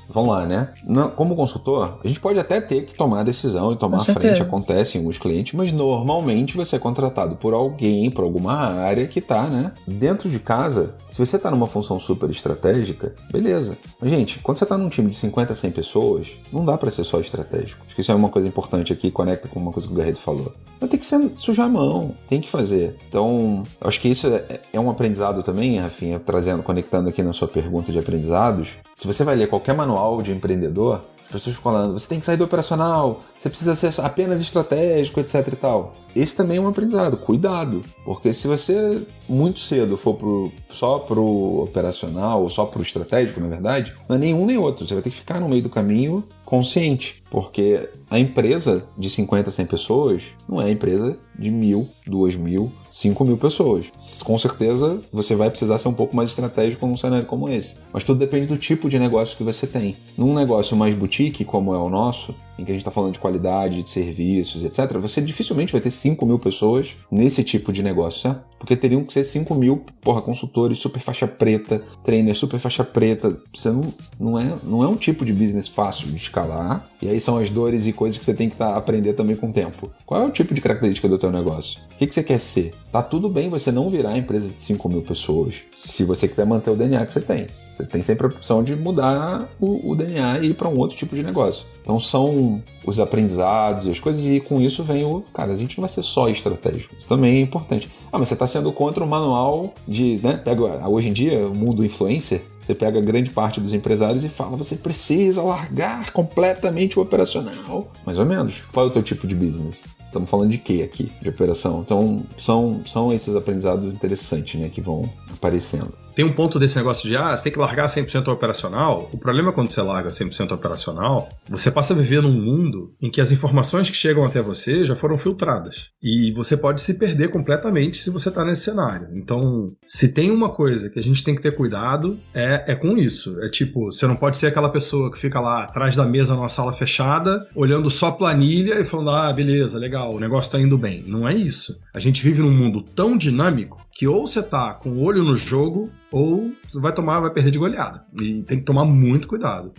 vamos lá, né? Como consultor, a gente pode até ter que tomar a decisão e tomar a frente, acontece em alguns clientes, mas normalmente você é contratado por alguém, por alguma área que tá, né? Dentro de casa, se você tá numa função super estratégica, beleza. Mas, gente, quando você tá num time de 50 a 100 pessoas, não dá pra ser só estratégico. Acho que isso é uma coisa importante aqui, conecta com uma coisa que o Garrido falou. Mas tem que sujar a mão, tem que fazer. Então, acho que isso é um aprendizado também, Rafinha, conectando aqui na sua pergunta de aprendizados. Se você vai ler qualquer manual de empreendedor, as pessoas falando, você tem que sair do operacional, você precisa ser apenas estratégico, etc e tal. Esse também é um aprendizado, cuidado, porque se você muito cedo for só pro operacional, ou só pro estratégico, na verdade, não é nenhum nem outro, você vai ter que ficar no meio do caminho consciente, porque a empresa de 50 a 100 pessoas não é a empresa de 1.000, 2.000, 5.000 pessoas. Com certeza você vai precisar ser um pouco mais estratégico num cenário como esse, mas tudo depende do tipo de negócio que você tem. Num negócio mais boutique, como é o nosso, em que a gente está falando de qualidade, de serviços, etc., você dificilmente vai ter 5.000 pessoas nesse tipo de negócio, certo? Porque teriam que ser 5.000, consultores super faixa preta, trainers super faixa preta. Você não é um tipo de business fácil de escalar. E aí são as dores e coisas que você tem que aprender também com o tempo. Qual é o tipo de característica do teu negócio? O que você quer ser? Tá tudo bem você não virar a empresa de 5.000 pessoas, se você quiser manter o DNA que você tem. Você tem sempre a opção de mudar o DNA e ir para um outro tipo de negócio. Então são os aprendizados e as coisas, e com isso vem a gente não vai ser só estratégico. Isso também é importante. Mas você está sendo contra o manual de, né? Pega hoje em dia, o mundo influencer, você pega grande parte dos empresários e fala, você precisa largar completamente o operacional. Mais ou menos. Qual é o teu tipo de business? Estamos falando de quê aqui? De operação. Então, são esses aprendizados interessantes, né, que vão aparecendo. tem um ponto desse negócio de, você tem que largar 100% operacional. O problema é quando você larga 100% operacional, você passa a viver num mundo em que as informações que chegam até você já foram filtradas. E você pode se perder completamente se você tá nesse cenário. Então, se tem uma coisa que a gente tem que ter cuidado, é com isso. É tipo, você não pode ser aquela pessoa que fica lá atrás da mesa numa sala fechada, olhando só planilha e falando, beleza, legal, o negócio tá indo bem. Não é isso. A gente vive num mundo tão dinâmico que ou você tá com o olho no jogo, ou você vai perder de goleada. E tem que tomar muito cuidado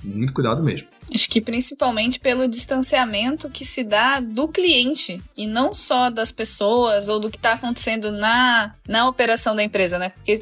mesmo. Acho que principalmente pelo distanciamento que se dá do cliente e não só das pessoas ou do que está acontecendo na operação da empresa, né? Porque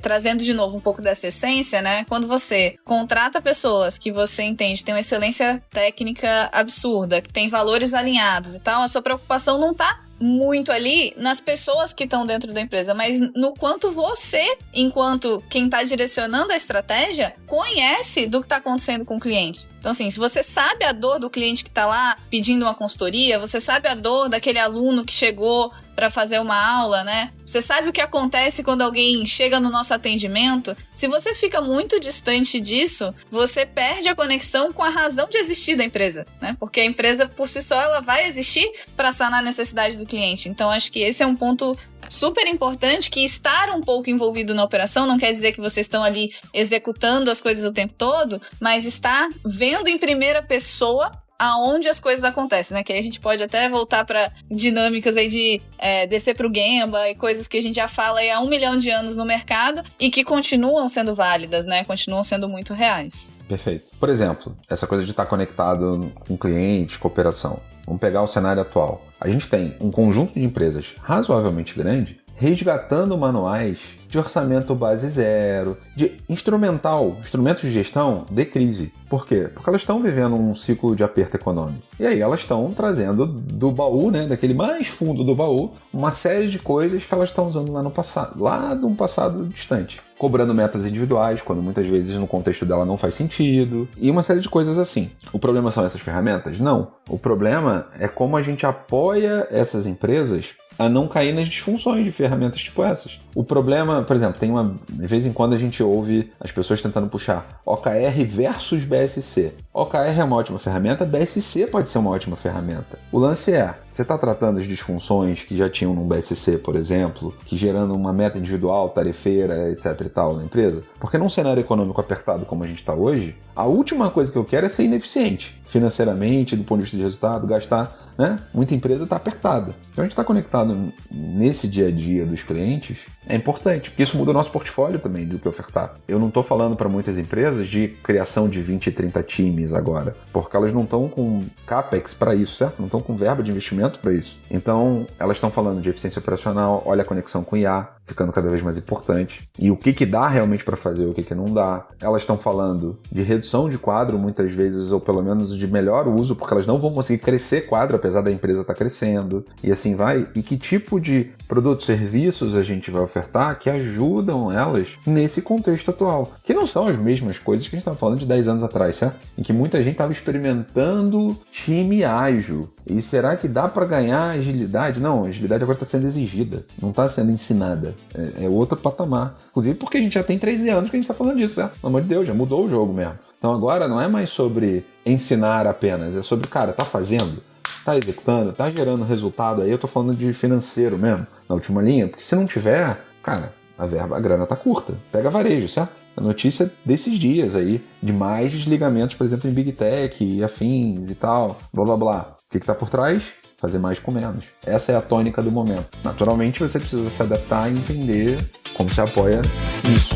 trazendo de novo um pouco dessa essência, né? Quando você contrata pessoas que você entende tem uma excelência técnica absurda, que tem valores alinhados e tal, a sua preocupação não tá muito ali nas pessoas que estão dentro da empresa, mas no quanto você, enquanto quem está direcionando a estratégia, conhece do que está acontecendo com o cliente. Então, assim, se você sabe a dor do cliente que está lá pedindo uma consultoria, você sabe a dor daquele aluno que chegou para fazer uma aula, né? Você sabe o que acontece quando alguém chega no nosso atendimento. Se você fica muito distante disso, você perde a conexão com a razão de existir da empresa, né? Porque a empresa, por si só, ela vai existir para sanar a necessidade do cliente. Então, acho que esse é um ponto super importante, que estar um pouco envolvido na operação não quer dizer que vocês estão ali executando as coisas o tempo todo, mas estar vendo em primeira pessoa aonde as coisas acontecem, né? Que aí a gente pode até voltar para dinâmicas aí de descer pro Gemba e coisas que a gente já fala aí há 1 milhão de anos no mercado e que continuam sendo válidas, né? Continuam sendo muito reais. Perfeito. Por exemplo, essa coisa de estar conectado com cliente, cooperação. Vamos pegar o cenário atual. A gente tem um conjunto de empresas razoavelmente grande resgatando manuais de orçamento base zero, de instrumentos de gestão de crise. Por quê? Porque elas estão vivendo um ciclo de aperto econômico. E aí elas estão trazendo do baú, né, daquele mais fundo do baú, uma série de coisas que elas estão usando lá no passado, lá de um passado distante. Cobrando metas individuais, quando muitas vezes no contexto dela não faz sentido, e uma série de coisas assim. O problema são essas ferramentas? Não. O problema é como a gente apoia essas empresas a não cair nas disfunções de ferramentas tipo essas. O problema, por exemplo, de vez em quando a gente ouve as pessoas tentando puxar OKR versus BSC. OKR é uma ótima ferramenta, BSC pode ser uma ótima ferramenta. O lance você está tratando as disfunções que já tinham no BSC, por exemplo, que gerando uma meta individual, tarefeira, etc e tal na empresa? Porque num cenário econômico apertado como a gente está hoje, a última coisa que eu quero é ser ineficiente financeiramente, do ponto de vista de resultado, gastar, né? Muita empresa está apertada. Então a gente está conectado nesse dia a dia dos clientes, é importante, porque isso muda o nosso portfólio também do que ofertar. Eu não estou falando para muitas empresas de criação de 20 e 30 times agora, porque elas não estão com CAPEX para isso, certo? Não estão com verba de investimento para isso. Então, elas estão falando de eficiência operacional, olha a conexão com IA, ficando cada vez mais importante, e o que dá realmente para fazer, o que não dá. Elas estão falando de redução de quadro, muitas vezes, ou pelo menos de melhor uso, porque elas não vão conseguir crescer quadro, apesar da empresa estar crescendo, e assim vai. E que tipo de produtos, serviços a gente vai ofertar que ajudam elas nesse contexto atual, que não são as mesmas coisas que a gente estava falando de 10 anos atrás, certo? Em que muita gente estava experimentando time ágil. E será que dá para ganhar agilidade? Não, a agilidade agora está sendo exigida, não está sendo ensinada. É outro patamar. Inclusive porque a gente já tem 13 anos que a gente está falando disso, certo? Pelo amor de Deus, já mudou o jogo mesmo. Então agora não é mais sobre ensinar apenas, é sobre, cara, tá fazendo, tá executando, tá gerando resultado aí. Eu tô falando de financeiro mesmo, na última linha, porque se não tiver, cara, a grana tá curta. Pega varejo, certo? A notícia desses dias aí, de mais desligamentos, por exemplo, em Big Tech e afins e tal, blá blá blá. O que tá por trás? Fazer mais com menos. Essa é a tônica do momento. Naturalmente, você precisa se adaptar e entender como se apoia nisso.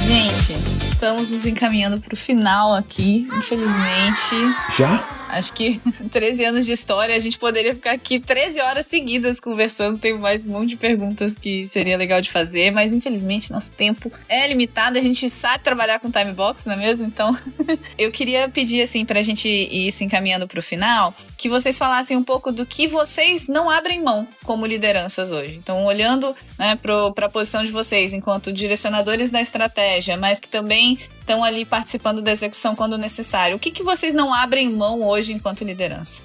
Gente, estamos nos encaminhando para o final aqui, infelizmente. Já? Acho que 13 anos de história, a gente poderia ficar aqui 13 horas seguidas conversando. Tem mais um monte de perguntas que seria legal de fazer, mas infelizmente nosso tempo é limitado. A gente sabe trabalhar com time box, não é mesmo? Então, eu queria pedir, assim, pra gente ir se encaminhando pro final, que vocês falassem um pouco do que vocês não abrem mão como lideranças hoje. Então, olhando, né, pra posição de vocês enquanto direcionadores da estratégia, mas que também estão ali participando da execução quando necessário. O que vocês não abrem mão hoje enquanto liderança?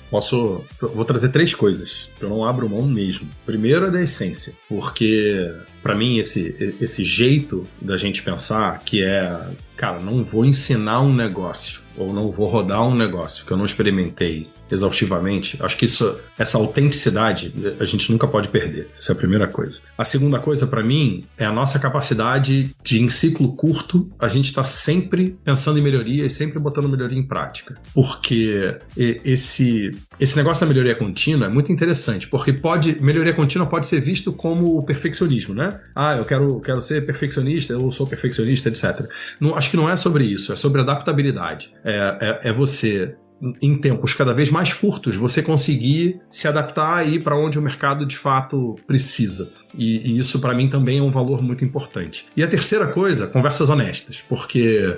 Vou trazer 3 coisas que eu não abro mão mesmo. Primeiro é da essência, porque para mim esse jeito da gente pensar que é, cara, não vou ensinar um negócio ou não vou rodar um negócio que eu não experimentei exaustivamente, acho que essa autenticidade a gente nunca pode perder. Essa é a primeira coisa. A segunda coisa, para mim, é a nossa capacidade de, em ciclo curto, a gente está sempre pensando em melhoria e sempre botando melhoria em prática. Porque esse negócio da melhoria contínua é muito interessante, porque melhoria contínua pode ser visto como perfeccionismo, né? Eu quero ser perfeccionista, eu sou perfeccionista, etc. Acho que não é sobre isso, é sobre adaptabilidade. É você, em tempos cada vez mais curtos, você conseguir se adaptar e ir para onde o mercado de fato precisa. E isso para mim também é um valor muito importante. E a terceira coisa, conversas honestas, porque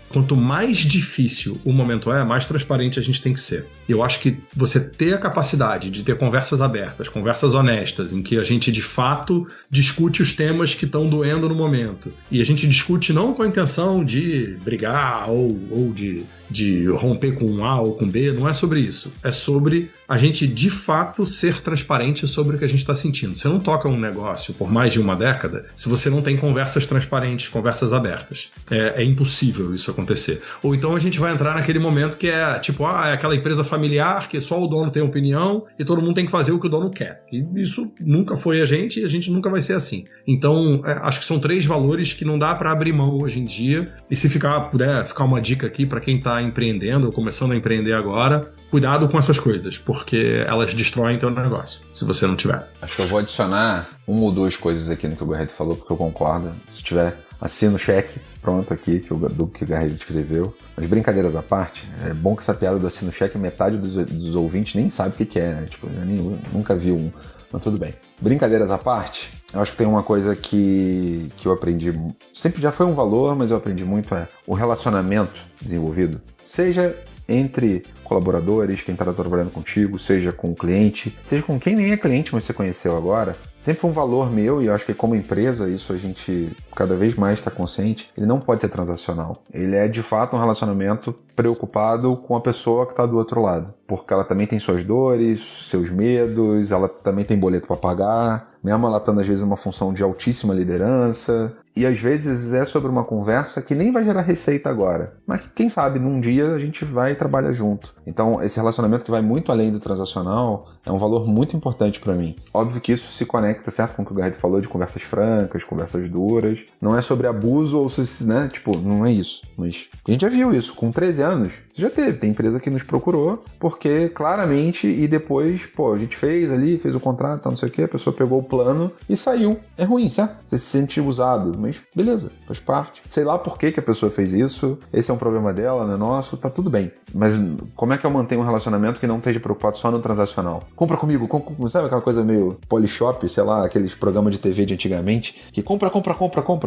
quanto mais difícil o momento mais transparente a gente tem que ser. Eu acho que você ter a capacidade de ter conversas abertas, conversas honestas, em que a gente de fato discute os temas que estão doendo no momento. E a gente discute não com a intenção de brigar ou de romper com um A ou com B, não é sobre isso. É sobre a gente de fato ser transparente sobre o que a gente está sentindo. Você não toca um negócio por mais de uma década se você não tem conversas transparentes, conversas abertas. É impossível isso acontecer. Ou então a gente vai entrar naquele momento que é tipo, é aquela empresa familiar que só o dono tem opinião e todo mundo tem que fazer o que o dono quer. E isso nunca foi a gente e a gente nunca vai ser assim. Então, acho que são 3 valores que não dá para abrir mão hoje em dia. E se puder ficar uma dica aqui para quem está empreendendo ou começando a empreender agora, cuidado com essas coisas, porque elas destroem teu negócio, se você não tiver. Acho que eu vou adicionar 1 ou 2 coisas aqui no que o Garrido falou, porque eu concordo. Se tiver, assina o cheque, pronto aqui, do que o Garrido escreveu. Mas brincadeiras à parte, é bom que essa piada do assina o cheque, metade dos ouvintes nem sabe o que é, né? Tipo, eu nunca vi um, mas tudo bem. Brincadeiras à parte, eu acho que tem uma coisa que eu aprendi, sempre já foi um valor, mas eu aprendi muito, o relacionamento desenvolvido, seja entre colaboradores, quem está trabalhando contigo, seja com o cliente, seja com quem nem é cliente, mas você conheceu agora, sempre foi um valor meu, e eu acho que como empresa, isso a gente cada vez mais está consciente, ele não pode ser transacional. Ele é de fato um relacionamento preocupado com a pessoa que está do outro lado, porque ela também tem suas dores, seus medos, ela também tem boleto para pagar, mesmo ela estando às vezes numa função de altíssima liderança, e às vezes é sobre uma conversa que nem vai gerar receita agora, mas quem sabe num dia a gente vai trabalhar junto. Então esse relacionamento que vai muito além do transacional é um valor muito importante para mim. Óbvio que isso se conecta, certo, com o que o Garrido falou de conversas francas, conversas duras, não é sobre abuso ou se, né, tipo, não é isso, mas a gente já viu isso, com 13 anos, já tem empresa que nos procurou, porque claramente, e depois, a gente fez o contrato, não sei o que, a pessoa pegou o plano e saiu. É ruim, certo? Você se sente usado, mas beleza, faz parte. Sei lá por que a pessoa fez isso, esse é um problema dela, não é nosso, tá tudo bem. Mas como é que eu mantenho um relacionamento que não esteja preocupado só no transacional? Compra comigo, sabe aquela coisa meio Polishop, sei lá, aqueles programas de TV de antigamente, que compra,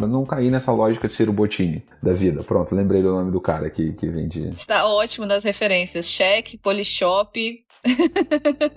não cair nessa lógica de Ciro Bottini da vida. Pronto, lembrei do nome do cara que vende. Está ótimo das referências, Cheque, Polishop.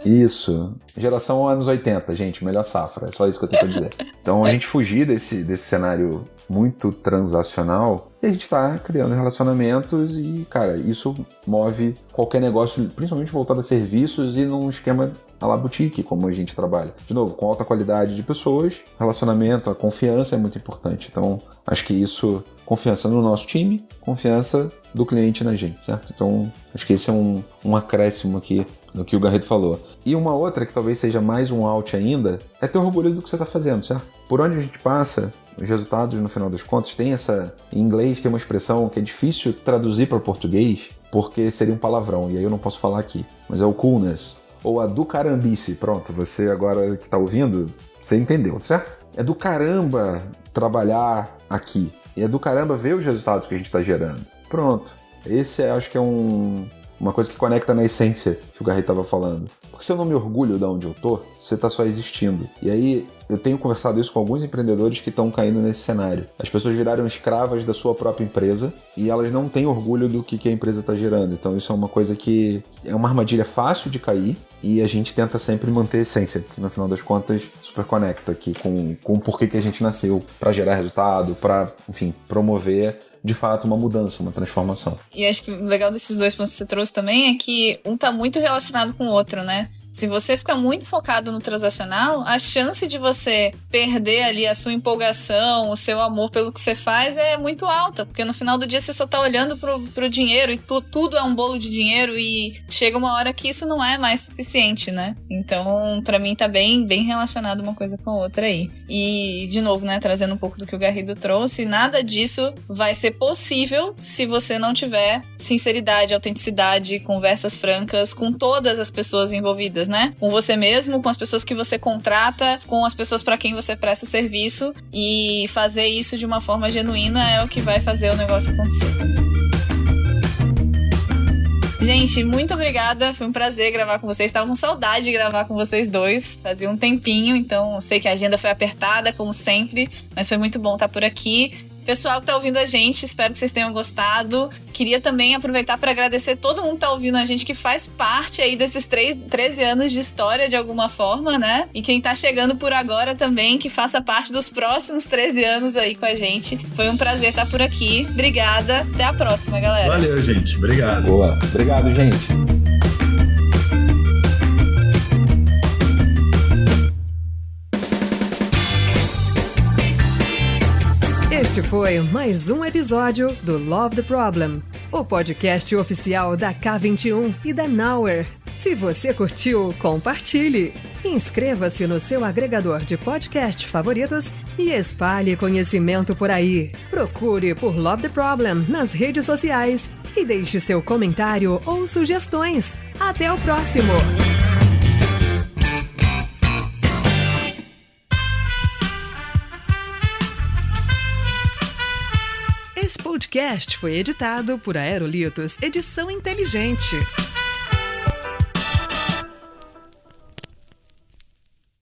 Isso, geração anos 80, gente, melhor safra, é só isso que eu tenho pra dizer. Então a gente fugir desse cenário muito transacional e a gente tá criando relacionamentos e, cara, isso move qualquer negócio, principalmente voltado a serviços e num esquema à la boutique, como a gente trabalha. De novo, com alta qualidade de pessoas, relacionamento, a confiança é muito importante. Então, acho que isso, confiança no nosso time, confiança do cliente na gente, certo? Então, acho que esse é um acréscimo aqui no que o Garrido falou. E uma outra, que talvez seja mais um out ainda, é ter orgulho do que você está fazendo, certo? Por onde a gente passa, os resultados, no final das contas, tem em inglês tem uma expressão que é difícil traduzir para o português, porque seria um palavrão, e aí eu não posso falar aqui, mas é o coolness, ou a do carambice. Pronto, você agora que está ouvindo, você entendeu, certo? É do caramba trabalhar aqui, e é do caramba ver os resultados que a gente está gerando. Pronto, esse acho que é uma coisa que conecta na essência que o Garrido estava falando. Porque se eu não me orgulho de onde eu tô, você está só existindo. E aí, eu tenho conversado isso com alguns empreendedores que estão caindo nesse cenário. As pessoas viraram escravas da sua própria empresa e elas não têm orgulho do que a empresa está gerando. Então isso é uma coisa que é uma armadilha fácil de cair e a gente tenta sempre manter a essência, que no final das contas super conecta aqui com o porquê que a gente nasceu, para gerar resultado, para, enfim, promover de fato uma mudança, uma transformação. E acho que o legal desses dois pontos que você trouxe também é que um tá muito relacionado com o outro, né? Se você fica muito focado no transacional, a chance de você perder ali a sua empolgação, o seu amor pelo que você faz é muito alta, porque no final do dia você só tá olhando pro dinheiro e tudo é um bolo de dinheiro e chega uma hora que isso não é mais suficiente, né? Então, pra mim tá bem relacionado uma coisa com a outra aí. E, de novo, né, trazendo um pouco do que o Garrido trouxe, nada disso vai ser possível se você não tiver sinceridade, autenticidade, conversas francas com todas as pessoas envolvidas, né? Com você mesmo, com as pessoas que você contrata, com as pessoas para quem você presta serviço, e fazer isso de uma forma genuína é o que vai fazer o negócio acontecer. Gente, muito obrigada, foi um prazer gravar com vocês, estava com saudade de gravar com vocês dois, fazia um tempinho, então sei que a agenda foi apertada, como sempre, mas foi muito bom estar por aqui. Pessoal que tá ouvindo a gente, espero que vocês tenham gostado. Queria também aproveitar para agradecer todo mundo que tá ouvindo a gente, que faz parte aí desses 13 anos de história de alguma forma, né? E quem tá chegando por agora também, que faça parte dos próximos 13 anos aí com a gente. Foi um prazer estar por aqui. Obrigada. Até a próxima, galera. Valeu, gente. Obrigado. Boa. Obrigado, gente. Este foi mais um episódio do Love the Problem, o podcast oficial da K21 e da Nowhere. Se você curtiu, compartilhe. Inscreva-se no seu agregador de podcast favoritos e espalhe conhecimento por aí. Procure por Love the Problem nas redes sociais e deixe seu comentário ou sugestões. Até o próximo! Esse podcast foi editado por Aerolitos Edição Inteligente.